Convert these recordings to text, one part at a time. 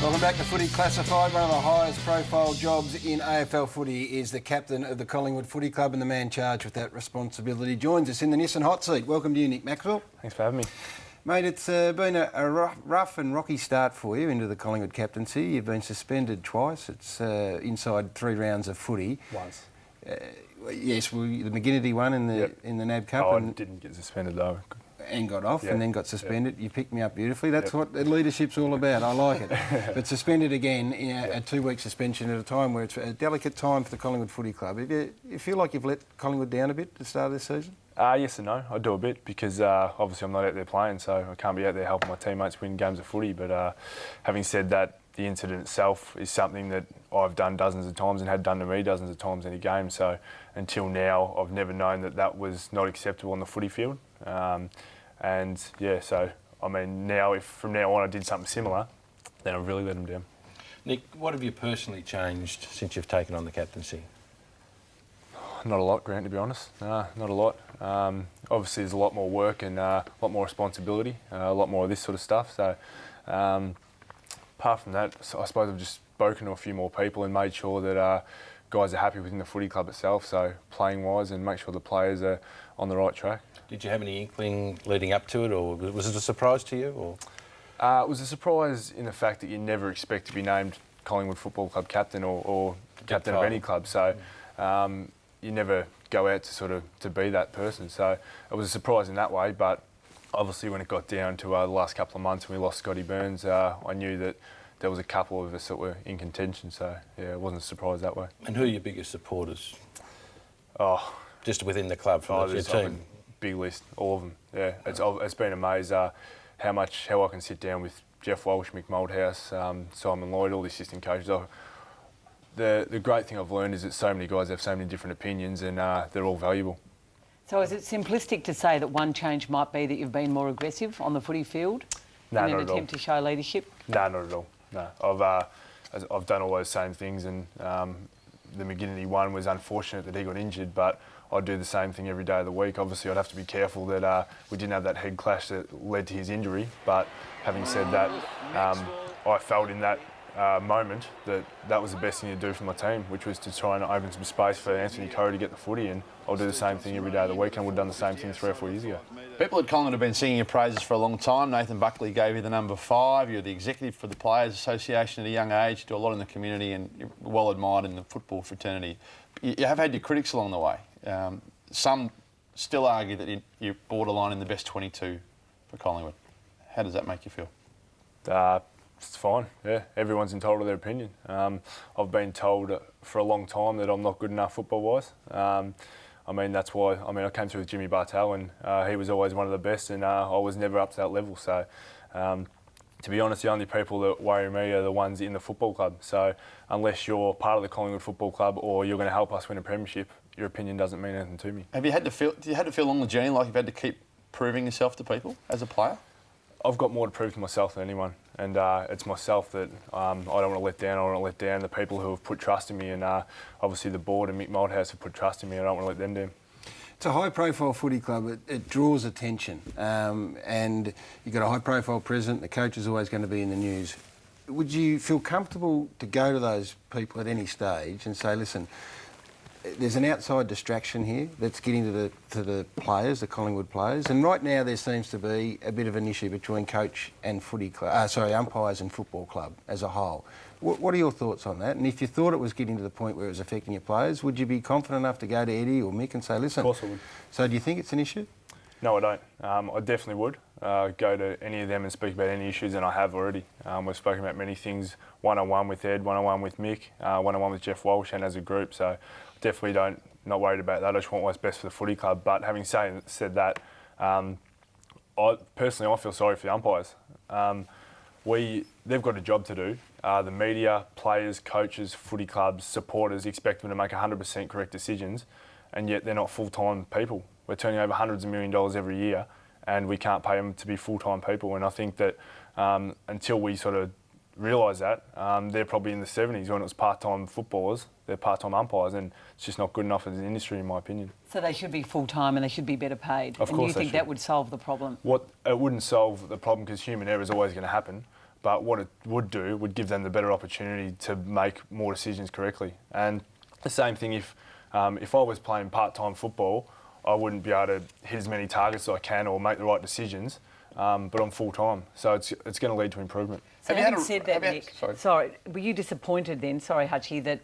Welcome back to Footy Classified. One of the highest profile jobs in AFL footy is the captain of the Collingwood Footy Club, and the man charged with that responsibility joins us in the Nissan hot seat. Welcome to you, Nick Maxwell. Thanks for having me. Mate, it's been a rough and rocky start for you into the Collingwood captaincy. You've been suspended twice. It's inside 3 rounds of footy. Once. Yes, well, the McGinnity one in the NAB Cup. I didn't get suspended though. And got off and then got suspended. You picked me up beautifully. That's what leadership's all about. I like it. But suspended again, a 2-week suspension at a time where it's a delicate time for the Collingwood Footy Club. You feel like you've let Collingwood down a bit at the start of this season? Yes and no. I do a bit because obviously I'm not out there playing, so I can't be out there helping my teammates win games of footy. But having said that, the incident itself is something that I've done dozens of times and had done to me dozens of times in a game. So until now, I've never known that was not acceptable on the footy field. So I mean, now if from now on I did something similar, then I've really let them down. Nick, what have you personally changed since you've taken on the captaincy? Not a lot, Grant, to be honest. No, not a lot. Obviously, there's a lot more work and a lot more responsibility, a lot more of this sort of stuff. So, apart from that, I suppose I've just spoken to a few more people and made sure that guys are happy within the footy club itself, so playing-wise, and make sure the players are on the right track. Did you have any inkling leading up to it, or was it a surprise to you? Or? It was a surprise in the fact that you never expect to be named Collingwood Football Club captain or captain of any club. So you never go out to be that person. So it was a surprise in that way. But obviously, when it got down to the last couple of months and we lost Scotty Burns, I knew that there was a couple of us that were in contention. So yeah, it wasn't a surprise that way. And who are your biggest supporters? Oh, just within the club from your team. Big list, all of them. Yeah, it's been amazing how I can sit down with Jeff Walsh, Mick Malthouse, Simon Lloyd, all the assistant coaches. The great thing I've learned is that so many guys have so many different opinions, and they're all valuable. So is it simplistic to say that one change might be that you've been more aggressive on the footy field in an attempt to show leadership? No, not at all. No, I've done all those same things, and the McGinnity one was unfortunate that he got injured, but I'd do the same thing every day of the week. Obviously, I'd have to be careful that we didn't have that head clash that led to his injury. But having said that, I felt in that moment that was the best thing to do for my team, which was to try and open some space for Anthony Curry to get the footy, and I'll do the same thing every day of the week, and I would have done the same thing 3 or 4 years ago. People at Collingwood have been singing your praises for a long time. Nathan Buckley gave you the number 5. You're the executive for the Players Association at a young age. You do a lot in the community and you're well admired in the football fraternity. You have had your critics along the way. Some still argue that you're borderline in the best 22 for Collingwood. How does that make you feel? It's fine, yeah. Everyone's entitled to their opinion. I've been told for a long time that I'm not good enough football-wise. That's why I came through with Jimmy Bartel, and he was always one of the best, and I was never up to that level. So, to be honest, the only people that worry me are the ones in the football club. So, unless you're part of the Collingwood Football Club or you're going to help us win a premiership, your opinion doesn't mean anything to me. Have you had to feel along the journey like you've had to keep proving yourself to people as a player? I've got more to prove to myself than anyone, and it's myself that I don't want to let down. I don't want to let down the people who have put trust in me, and obviously the board and Mick Malthouse have put trust in me. I don't want to let them down. It's a high-profile footy club. It draws attention, and you've got a high-profile president. The coach is always going to be in the news. Would you feel comfortable to go to those people at any stage and say, listen, there's an outside distraction here that's getting to the players, the Collingwood players, and right now there seems to be a bit of an issue between coach and umpires and football club as a whole. What are your thoughts on that? And if you thought it was getting to the point where it was affecting your players, would you be confident enough to go to Eddie or Mick and say, listen? Of course I would. So do you think it's an issue? No, I don't. I definitely would go to any of them and speak about any issues, and I have already. We've spoken about many things, one-on-one with Ed, one-on-one with Mick, one-on-one with Jeff Walsh, and as a group. So definitely not worried about that. I just want what's best for the footy club. But having said that, I feel sorry for the umpires. They've got a job to do. The media, players, coaches, footy clubs, supporters expect them to make 100% correct decisions, and yet they're not full-time people. We're turning over hundreds of $1 million every year, and we can't pay them to be full-time people. And I think that until we sort of realise that, they're probably in the 70s when it was part-time footballers, they're part-time umpires, and it's just not good enough as an industry, in my opinion. So they should be full-time and they should be better paid. Of course and you think they should. that would solve the problem? It wouldn't solve the problem because human error is always going to happen, but what it would give them the better opportunity to make more decisions correctly. And the same thing if I was playing part-time football, I wouldn't be able to hit as many targets as I can or make the right decisions, but I'm full-time, so it's going to lead to improvement. So having said that, Nick, sorry, were you disappointed then, sorry Hutchie, that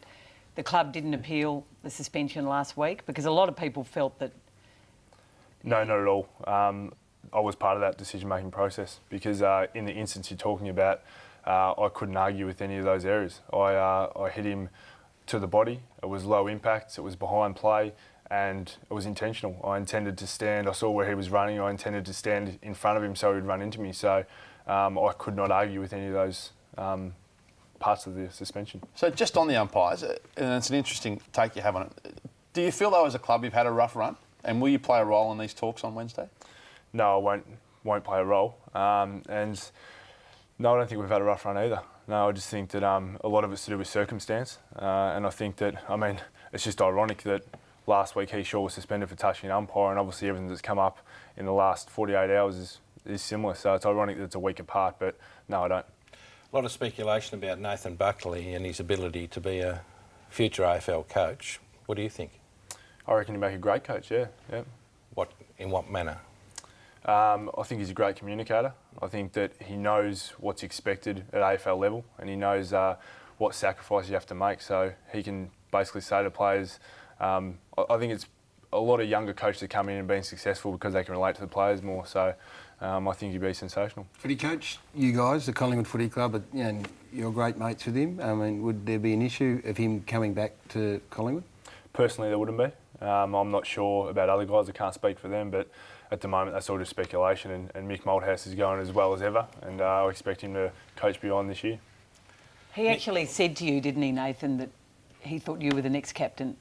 the club didn't appeal the suspension last week? Because a lot of people felt that... No, not at all. I was part of that decision-making process because in the instance you're talking about, I couldn't argue with any of those areas. I hit him to the body. It was low impact. It was behind play, and it was intentional. I intended to stand. I saw where he was running. I intended to stand in front of him so he'd run into me. So I could not argue with any of those parts of the suspension. So just on the umpires, and it's an interesting take you have on it. Do you feel though as a club you've had a rough run, and will you play a role in these talks on Wednesday? No, I won't play a role. And no, I don't think we've had a rough run either. No, I just think that a lot of it's to do with circumstance. And I think that, I mean, it's just ironic that last week he sure was suspended for touching an umpire, and obviously everything that's come up in the last 48 hours is similar. So it's ironic that it's a week apart, but no, I don't. A lot of speculation about Nathan Buckley and his ability to be a future AFL coach. What do you think? I reckon he'd make a great coach, yeah. In what manner? I think he's a great communicator. I think that he knows what's expected at AFL level, and he knows what sacrifice you have to make. So he can basically say to players, I think it's a lot of younger coaches that come in and being successful because they can relate to the players more. So I think he'd be sensational. Footy coach, you guys, the Collingwood Footy Club, and you're great mates with him. I mean, would there be an issue of him coming back to Collingwood? Personally, there wouldn't be. I'm not sure about other guys. I can't speak for them, but at the moment that's all just speculation, and Mick Malthouse is going as well as ever, and I expect him to coach beyond this year. He actually said to you, didn't he, Nathan, that he thought you were the next captain?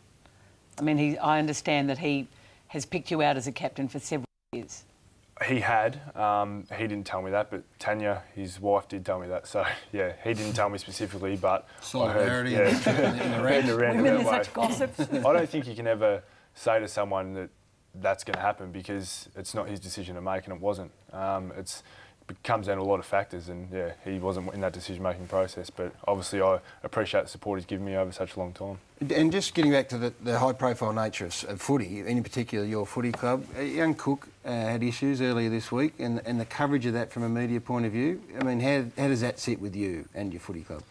I mean, I understand that he has picked you out as a captain for several years. He had. He didn't tell me that, but Tanya, his wife, did tell me that. So, yeah, he didn't tell me specifically, but solidarity I heard, women are such gossips. I don't think you can ever say to someone that that's going to happen because it's not his decision to make, and it wasn't. It comes down to a lot of factors, and yeah, he wasn't in that decision-making process. But obviously, I appreciate the support he's given me over such a long time. And just getting back to the high-profile nature of footy, in particular your footy club, young Cook had issues earlier this week, and the coverage of that from a media point of view. I mean, how does that sit with you and your footy club?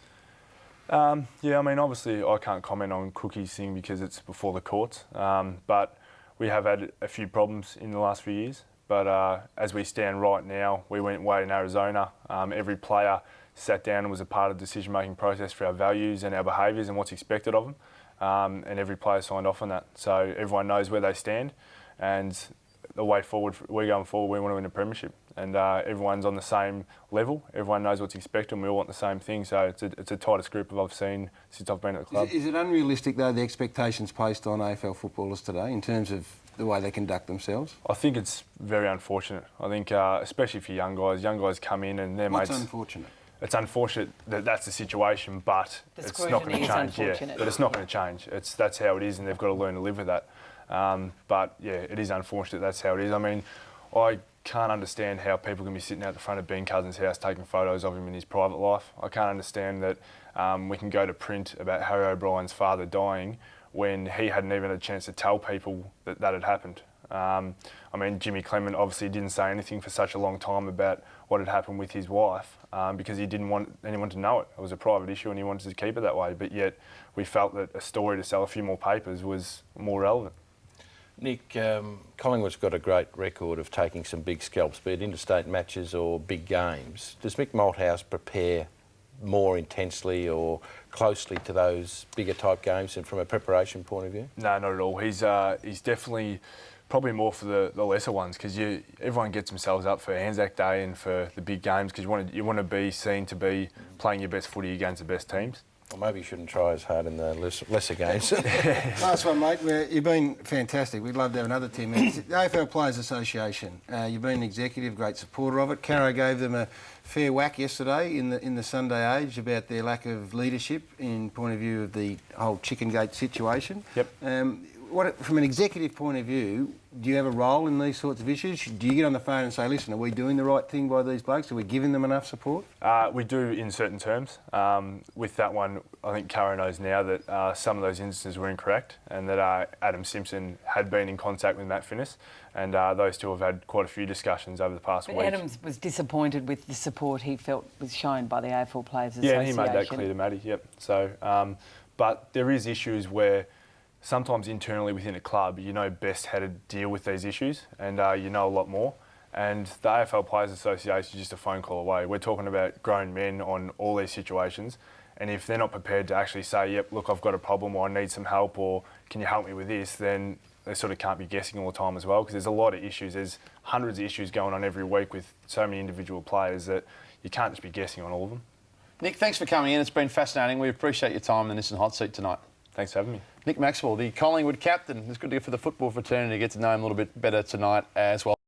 Yeah, I mean, obviously, I can't comment on Cookie's thing because it's before the courts. But we have had a few problems in the last few years. But as we stand right now, we went away in Arizona. Every player sat down and was a part of the decision-making process for our values and our behaviours and what's expected of them. And every player signed off on that. So everyone knows where they stand. And the way forward, we're going forward, we want to win a premiership. And everyone's on the same level. Everyone knows what's expected and we all want the same thing. So it's a tightest group I've seen since I've been at the club. Is it unrealistic, though, the expectations placed on AFL footballers today in terms of the way they conduct themselves? I think it's very unfortunate. I think, especially for young guys come in and their mates... What's unfortunate? It's unfortunate that that's the situation, but it's not going to change. Yeah, but it's not going to change. That's how it is, and they've got to learn to live with that. But yeah, it is unfortunate. That's how it is. I mean, I can't understand how people can be sitting out the front of Ben Cousins' house taking photos of him in his private life. I can't understand that we can go to print about Harry O'Brien's father dying when he hadn't even had a chance to tell people that that had happened. I mean, Jimmy Clement obviously didn't say anything for such a long time about what had happened with his wife because he didn't want anyone to know it. It was a private issue and he wanted to keep it that way. But yet we felt that a story to sell a few more papers was more relevant. Nick, Collingwood's got a great record of taking some big scalps, be it interstate matches or big games. Does Mick Malthouse prepare more intensely or closely to those bigger type games and from a preparation point of view? No, not at all. He's definitely probably more for the lesser ones because everyone gets themselves up for Anzac Day and for the big games because you want to be seen to be playing your best footy against the best teams. Well, maybe you shouldn't try as hard in the lesser games. Last one, mate. You've been fantastic. We'd love to have another 10 minutes. The AFL Players Association. You've been an executive, great supporter of it. Caro gave them a fair whack yesterday in the Sunday Age about their lack of leadership in point of view of the whole Chicken Gate situation. Yep. from an executive point of view, do you have a role in these sorts of issues? Do you get on the phone and say, listen, are we doing the right thing by these blokes? Are we giving them enough support? We do in certain terms. With that one, I think Cara knows now that some of those instances were incorrect and that Adam Simpson had been in contact with Matt Finnis, and those two have had quite a few discussions over the past But week. Adams was disappointed with the support he felt was shown by the AFL Players Association. Yeah, and he made that clear to Matty, yep. So, but there is issues where sometimes internally within a club, you know best how to deal with these issues, and you know a lot more. And the AFL Players Association is just a phone call away. We're talking about grown men on all these situations, and if they're not prepared to actually say, yep, look, I've got a problem, or I need some help, or can you help me with this, then they sort of can't be guessing all the time as well, because there's a lot of issues. There's hundreds of issues going on every week with so many individual players that you can't just be guessing on all of them. Nick, thanks for coming in. It's been fascinating. We appreciate your time in this hot seat tonight. Thanks for having me. Nick Maxwell, the Collingwood captain. It's good to get for the football fraternity to get to know him a little bit better tonight as well.